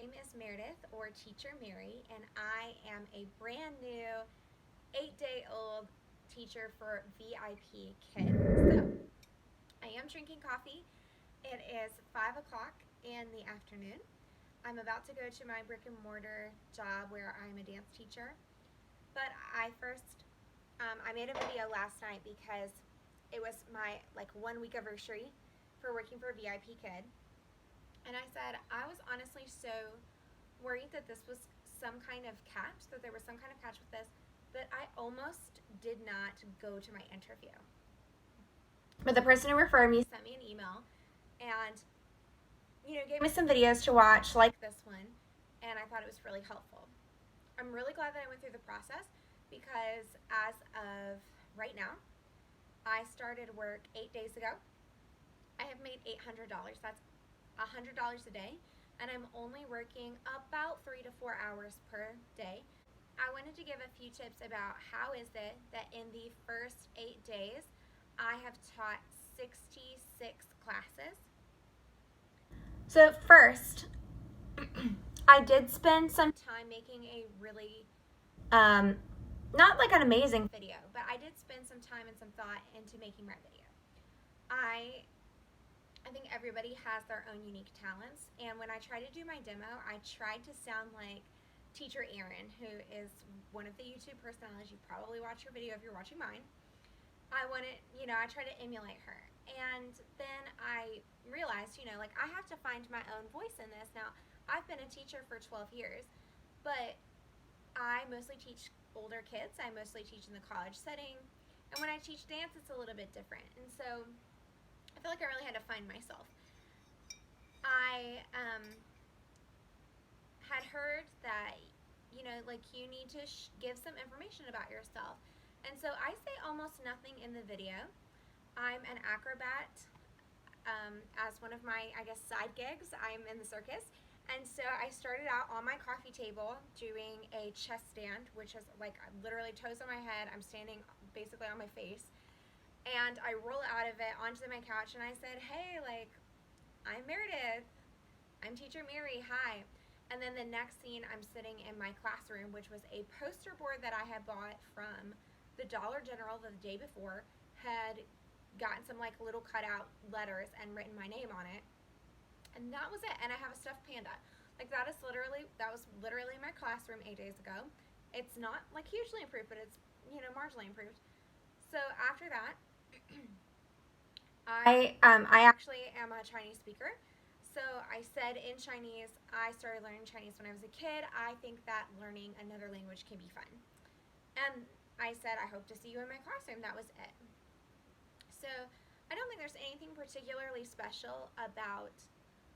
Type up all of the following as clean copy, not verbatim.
name is Meredith, or Teacher Mary, and I am a brand new 8-day-old teacher for VIPKID. So, I am drinking coffee. It is 5 o'clock in the afternoon. I'm about to go to my brick and mortar job where I'm a dance teacher. But I made a video last night because it was my 1 week anniversary for working for VIPKID. And I said I was honestly so worried that this was some kind of catch, that there was some kind of catch with this, that I almost did not go to my interview. But the person who referred me sent me an email and, gave me some videos to watch like this one, and I thought it was really helpful. I'm really glad that I went through the process because as of right now, I started work 8 days ago. I have made $800. That's $100 a day, and I'm only working about 3 to 4 hours per day. I wanted to give a few tips about how is it that in the first 8 days I have taught 66 classes. So first, I did spend some time making a really, not like an amazing video, but I did spend some time and some thought into making my video. I think everybody has their own unique talents, and when I tried to do my demo, I tried to sound like Teacher Erin, who is one of the YouTube personalities. You probably watch her video if you're watching mine. I tried to emulate her, and then I realized, I have to find my own voice in this. Now, I've been a teacher for 12 years, but I mostly teach older kids. I mostly teach in the college setting, and when I teach dance, it's a little bit different, and so I feel like I really had to find myself. I had heard that, you need to give some information about yourself. And so I say almost nothing in the video. I'm an acrobat. As one of my, side gigs, I'm in the circus. And so I started out on my coffee table doing a chest stand, which is literally toes on my head. I'm standing basically on my face. And I roll out of it onto my couch and I said, hey, I'm Meredith. I'm Teacher Mary. Hi. And then the next scene, I'm sitting in my classroom, which was a poster board that I had bought from the Dollar General the day before, had gotten some little cutout letters and written my name on it. And that was it. And I have a stuffed panda. That was literally my classroom 8 days ago. It's not hugely improved, but it's, marginally improved. So after that, I actually am a Chinese speaker. So I said in Chinese, I started learning Chinese when I was a kid. I think that learning another language can be fun. And I said, I hope to see you in my classroom. That was it. So I don't think there's anything particularly special about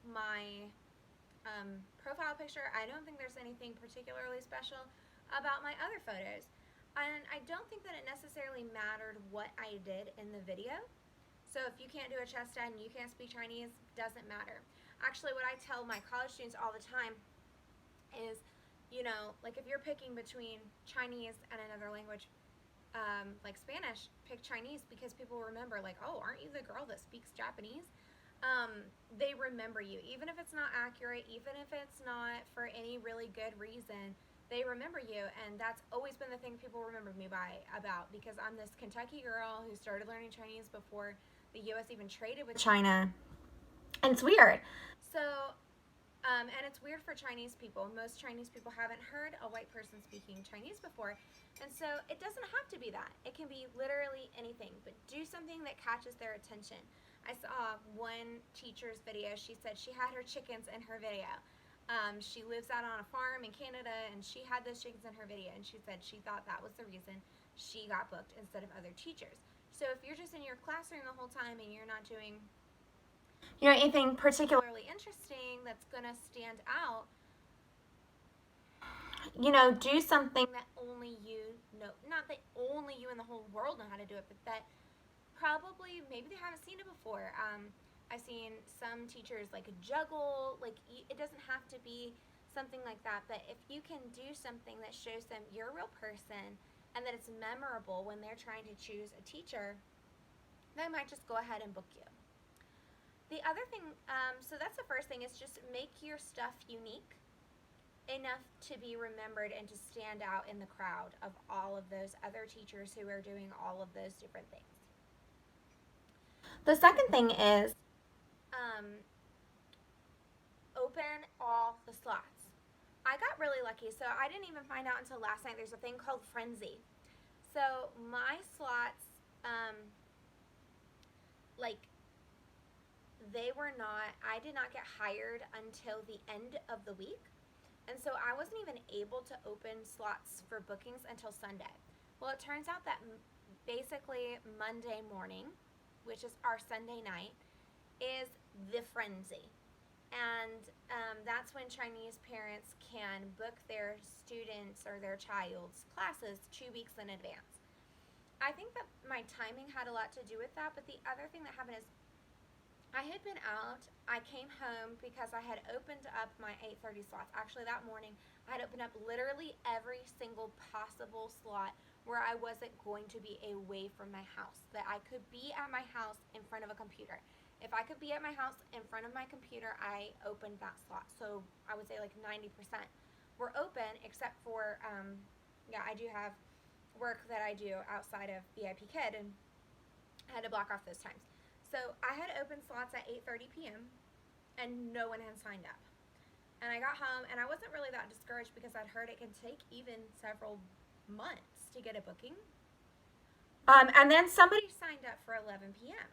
my profile picture. I don't think there's anything particularly special about my other photos. And I don't think that it necessarily mattered what I did in the video. So if you can't do a chest stand and you can't speak Chinese, doesn't matter. Actually, what I tell my college students all the time is, if you're picking between Chinese and another language, like Spanish, pick Chinese because people remember, oh, aren't you the girl that speaks Japanese? They remember you. Even if it's not accurate, even if it's not for any really good reason, they remember you, and that's always been the thing people remember me about, because I'm this Kentucky girl who started learning Chinese before the U.S. even traded with China. And it's weird. So, and it's weird for Chinese people. Most Chinese people haven't heard a white person speaking Chinese before. And so it doesn't have to be that. It can be literally anything, but do something that catches their attention. I saw one teacher's video. She said she had her chickens in her video. She lives out on a farm in Canada, and she had those chickens in her video, and she said she thought that was the reason she got booked instead of other teachers. So if you're just in your classroom the whole time and you're not doing anything particularly interesting that's going to stand out, do something that only you know, not that only you in the whole world know how to do it, but that probably maybe they haven't seen it before. I've seen some teachers juggle, it doesn't have to be something like that, but if you can do something that shows them you're a real person and that it's memorable when they're trying to choose a teacher, they might just go ahead and book you. The other thing, so that's the first thing, is just make your stuff unique. enough to be remembered and to stand out in the crowd of all of those other teachers who are doing all of those different things. The second thing is open all the slots. I got really lucky, so I didn't even find out until last night there's a thing called Frenzy. So my slots, like, I did not get hired until the end of the week. And so I wasn't even able to open slots for bookings until Sunday. Well, it turns out that basically Monday morning, which is our Sunday night, is the frenzy. And that's when Chinese parents can book their students or their child's classes 2 weeks in advance. I think that my timing had a lot to do with that, but the other thing that happened is I had been out. I came home because I had opened up my 8:30 slots. Actually, that morning, I had opened up literally every single possible slot where I wasn't going to be away from my house, that I could be at my house in front of a computer. If I could be at my house in front of my computer, I opened that slot. So I would say like 90% were open, except for, I do have work that I do outside of VIPKID, and I had to block off those times. So I had open slots at 8:30 p.m. and no one had signed up. And I got home and I wasn't really that discouraged because I'd heard it can take even several months to get a booking. And then somebody signed up for 11 p.m.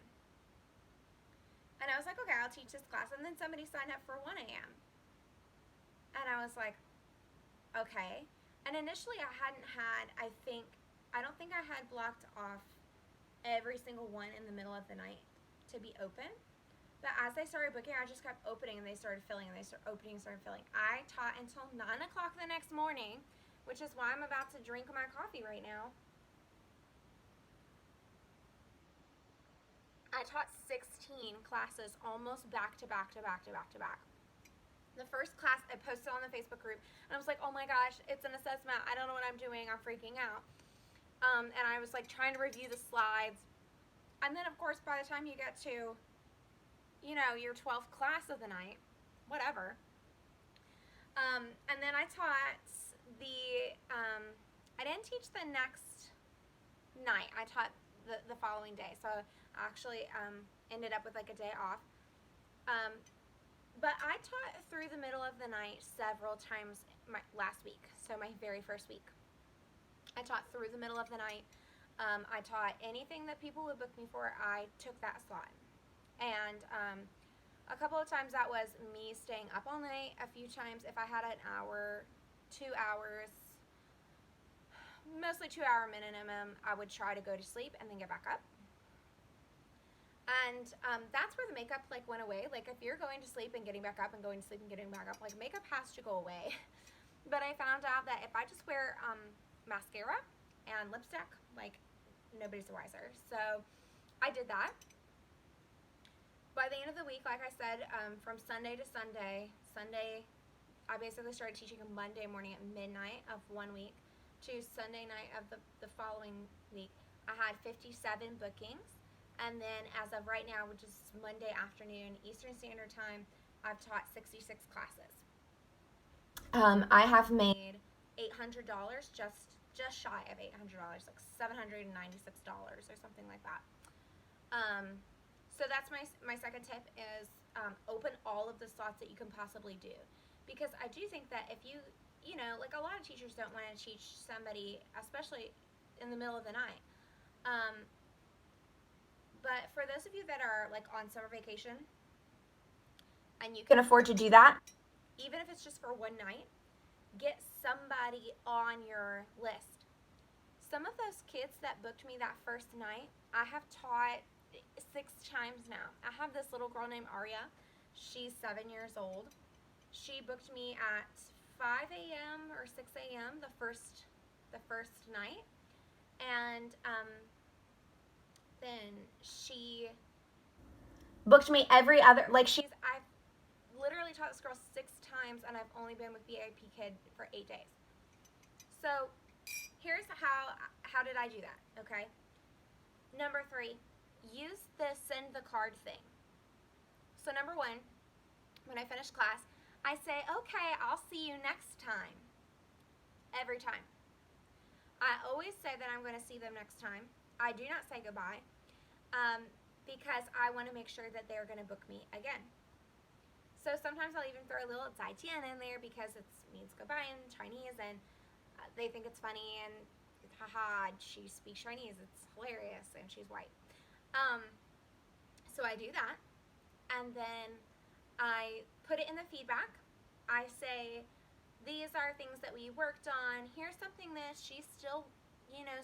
And I was like, okay, I'll teach this class. And then somebody signed up for 1 a.m. And I was like, okay. And initially I don't think I had blocked off every single one in the middle of the night to be open. But as they started booking, I just kept opening and they started filling and they started opening and started filling. I taught until 9 o'clock the next morning, which is why I'm about to drink my coffee right now. I taught 16 classes almost back to back to back to back to back. The first class I posted on the Facebook group and I was like, oh my gosh, it's an assessment. I don't know what I'm doing. I'm freaking out. And I was like trying to review the slides. And then of course by the time you get to, your 12th class of the night, whatever. And then I taught I didn't teach the next night. I taught the following day. So I actually ended up with like a day off. But I taught through the middle of the night several times last week. So my very first week. I taught through the middle of the night. I taught anything that people would book me for. I took that slot. And a couple of times that was me staying up all night. A few times if I had an hour, 2 hours, mostly 2 hour minimum, I would try to go to sleep and then get back up. And that's where the makeup like went away. Like if you're going to sleep and getting back up and going to sleep and getting back up, like makeup has to go away. But I found out that if I just wear mascara and lipstick, like nobody's the wiser. So I did that. By the end of the week, like I said, from Sunday to Sunday, I basically started teaching Monday morning at midnight of 1 week to Sunday night of the following week. I had 57 bookings. And then as of right now, which is Monday afternoon, Eastern Standard Time, I've taught 66 classes. I have made $800, just shy of $800, like $796 or something like that. So that's my second tip is open all of the slots that you can possibly do. Because I do think that if like a lot of teachers don't want to teach somebody, especially in the middle of the night. But for those of you that are like on summer vacation and you can afford to do that, even if it's just for one night, get somebody on your list. Some of those kids that booked me that first night, I have taught 6 times now. I have this little girl named Aria. She's 7 years old. She booked me at 5 a.m. or 6 a.m. the first night. And then she booked me every other, I've literally taught this girl 6 times and I've only been with VIPKID for 8 days. So here's how did I do that, okay? Number 3, use the send the card thing. So number 1, when I finished class, I say, okay, I'll see you next time. Every time. I always say that I'm going to see them next time. I do not say goodbye because I want to make sure that they're going to book me again. So sometimes I'll even throw a little 再见 in there because it means goodbye in Chinese, and they think it's funny, and haha, she speaks Chinese. It's hilarious, and she's white. Um, so I do that, and then I put it in the feedback. I say, these are things that we worked on. Here's something that she still,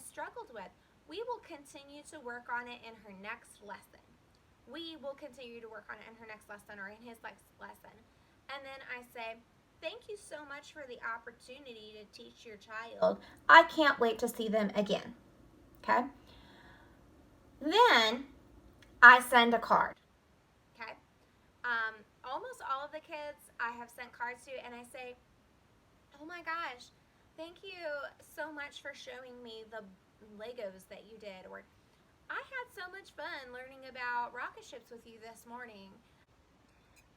struggled with. We will continue to work on it in her next lesson. We will continue to work on it in her next lesson or in his next lesson. And then I say, thank you so much for the opportunity to teach your child. I can't wait to see them again. Okay? Then I send a card. Okay? Almost all of the kids I have sent cards to, and I say, oh my gosh, thank you so much for showing me the Legos that you did, or I had so much fun learning about rocket ships with you this morning.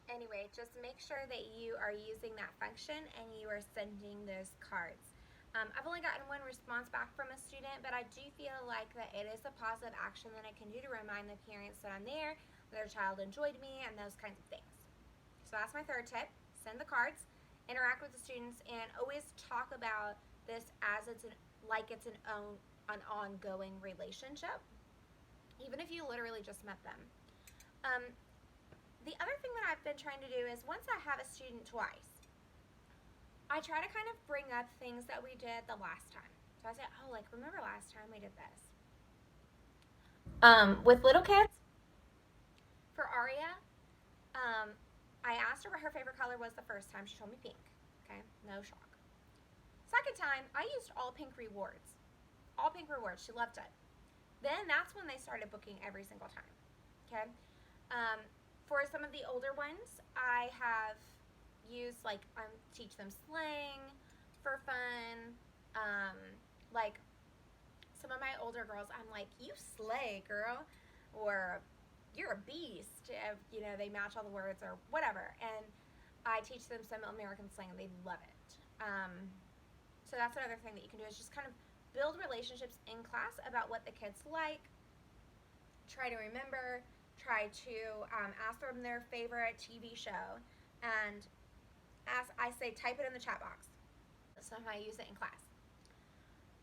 Anyway, just make sure that you are using that function and you are sending those cards. I've only gotten one response back from a student, but I do feel like that it is a positive action that I can do to remind the parents that I'm there, that their child enjoyed me, and those kinds of things. So that's my third tip. Send the cards, interact with the students, and always talk about this as it's an ongoing relationship, even if you literally just met them. The other thing that I've been trying to do is once I have a student twice, I try to kind of bring up things that we did the last time. So I say, oh, like, remember last time we did this? With little kids, for Aria, I asked her what her favorite color was the first time. She told me pink. Okay, no shock. Second time, I used all pink rewards. All pink rewards. She loved it. Then that's when they started booking every single time. Okay? For some of the older ones, I have used, teach them slang for fun. Like, some of my older girls, I'm like, you slay, girl. Or, you're a beast. They match all the words or whatever. And I teach them some American slang, and they love it. So that's another thing that you can do is just kind of build relationships in class about what the kids like. Try to remember. Try to ask them their favorite TV show. And I say, type it in the chat box. So I use it in class.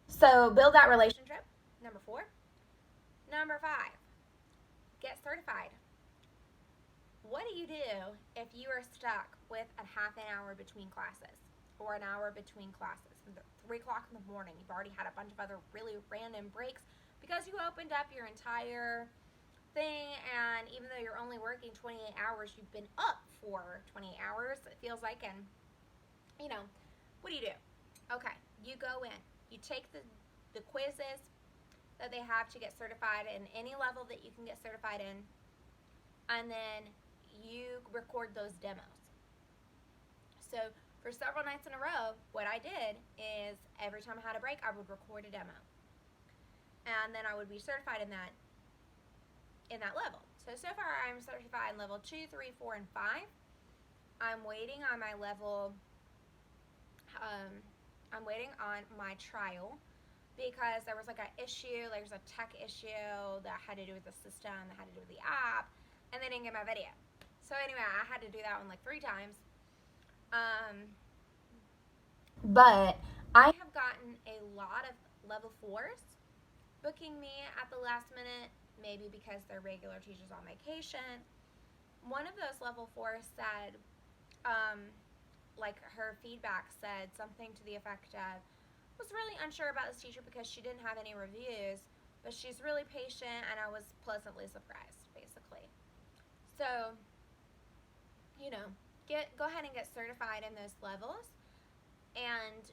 So build that relationship. Number 4. Number 5. Get certified. What do you do if you are stuck with a half an hour between classes or an hour between classes? 3 o'clock in the morning, you've already had a bunch of other really random breaks because you opened up your entire thing, and even though you're only working 28 hours, you've been up for 28 hours, it feels like, and, what do you do? Okay, you go in. You take the quizzes that they have to get certified in any level that you can get certified in, and then you record those demos. So for several nights in a row, what I did is every time I had a break, I would record a demo. And then I would be certified in that level. So far I'm certified in level 2, 3, 4, and 5. I'm waiting on my level, I'm waiting on my trial because there was like an issue, there's a tech issue that had to do with the system, that had to do with the app, and they didn't get my video. So anyway, I had to do that one like 3 times. But I have gotten a lot of level 4s booking me at the last minute, maybe because their regular teacher's on vacation. One of those level 4s said, her feedback said something to the effect of, was really unsure about this teacher because she didn't have any reviews, but she's really patient, and I was pleasantly surprised, basically. So, go ahead and get certified in those levels, and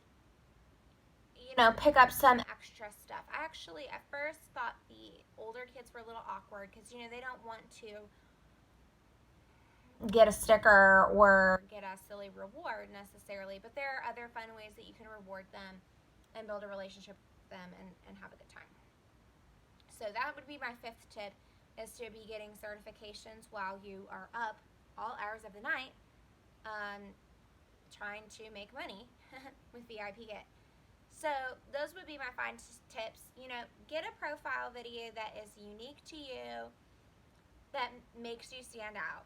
pick up some extra stuff. I actually at first thought the older kids were a little awkward because they don't want to get a sticker or get a silly reward necessarily, but there are other fun ways that you can reward them and build a relationship with them and have a good time. So that would be my 5th tip, is to be getting certifications while you are up all hours of the night. trying to make money with VIPKID. So those would be my 5 tips. Get a profile video that is unique to you, that makes you stand out.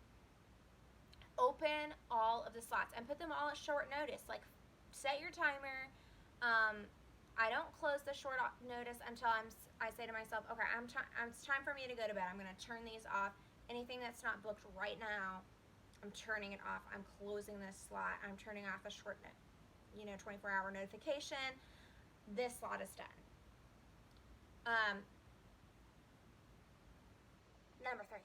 Open all of the slots and put them all at short notice. Like, set your timer. I don't close the short notice until I say to myself, okay, it's time for me to go to bed. I'm going to turn these off. Anything that's not booked right now, I'm turning it off. I'm closing this slot. I'm turning off a short 24-hour notification. This slot is done. Number 3.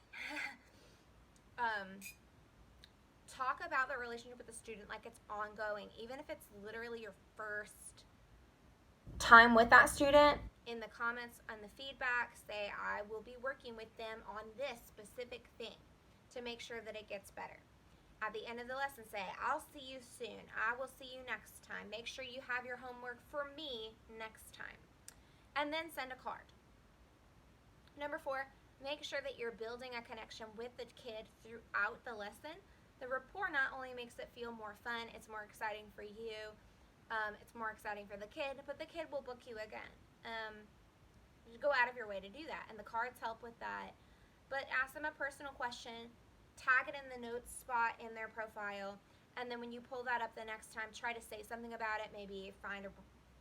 Talk about the relationship with the student like it's ongoing, even if it's literally your first time with that student. In the comments and the feedback, say, I will be working with them on this specific thing to make sure that it gets better. At the end of the lesson, say, I'll see you soon. I will see you next time. Make sure you have your homework for me next time. And then send a card. Number 4, make sure that you're building a connection with the kid throughout the lesson. The rapport not only makes it feel more fun, it's more exciting for you, it's more exciting for the kid, but the kid will book you again. You go out of your way to do that, and the cards help with that. But ask them a personal question, tag it in the notes spot in their profile, and then when you pull that up the next time, try to say something about it, maybe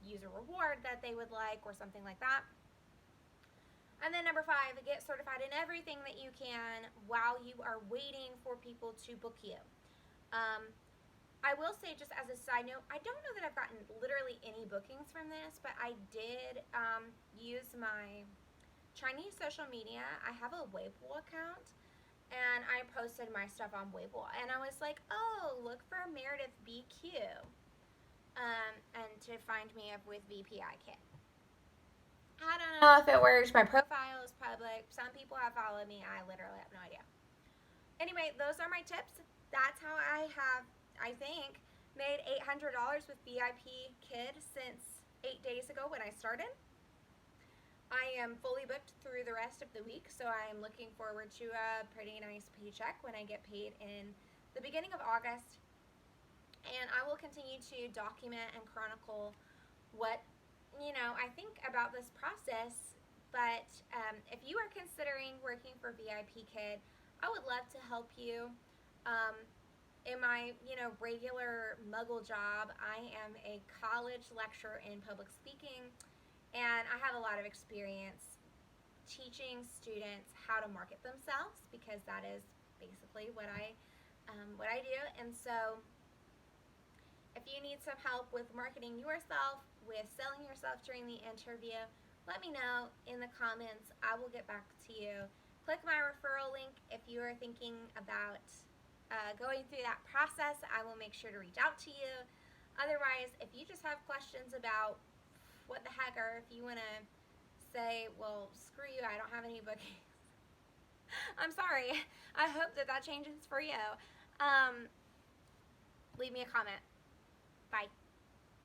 use a reward that they would like or something like that. And then number 5, get certified in everything that you can while you are waiting for people to book you. I will say, just as a side note, I don't know that I've gotten literally any bookings from this, but I did use my Chinese social media. I have a Weibo account, and I posted my stuff on Weibo. And I was like, oh, look for Meredith BQ, and to find me up with VIPKID. I don't know if it works. My profile is public. Some people have followed me. I literally have no idea. Anyway, those are my tips. That's how I have, I think, made $800 with VIPKID since 8 days ago when I started. I am fully booked through the rest of the week, so I am looking forward to a pretty nice paycheck when I get paid in the beginning of August. And I will continue to document and chronicle what I think about this process. But if you are considering working for VIPKID, I would love to help you. In my regular muggle job, I am a college lecturer in public speaking, and I have a lot of experience teaching students how to market themselves, because that is basically what I do. And so if you need some help with marketing yourself, with selling yourself during the interview, let me know in the comments. I will get back to you. Click my referral link if you are thinking about going through that process. I will make sure to reach out to you. Otherwise, if you just have questions about what the heck, or if you want to say, well, screw you, I don't have any bookings, I'm sorry. I hope that changes for you. Leave me a comment. Bye.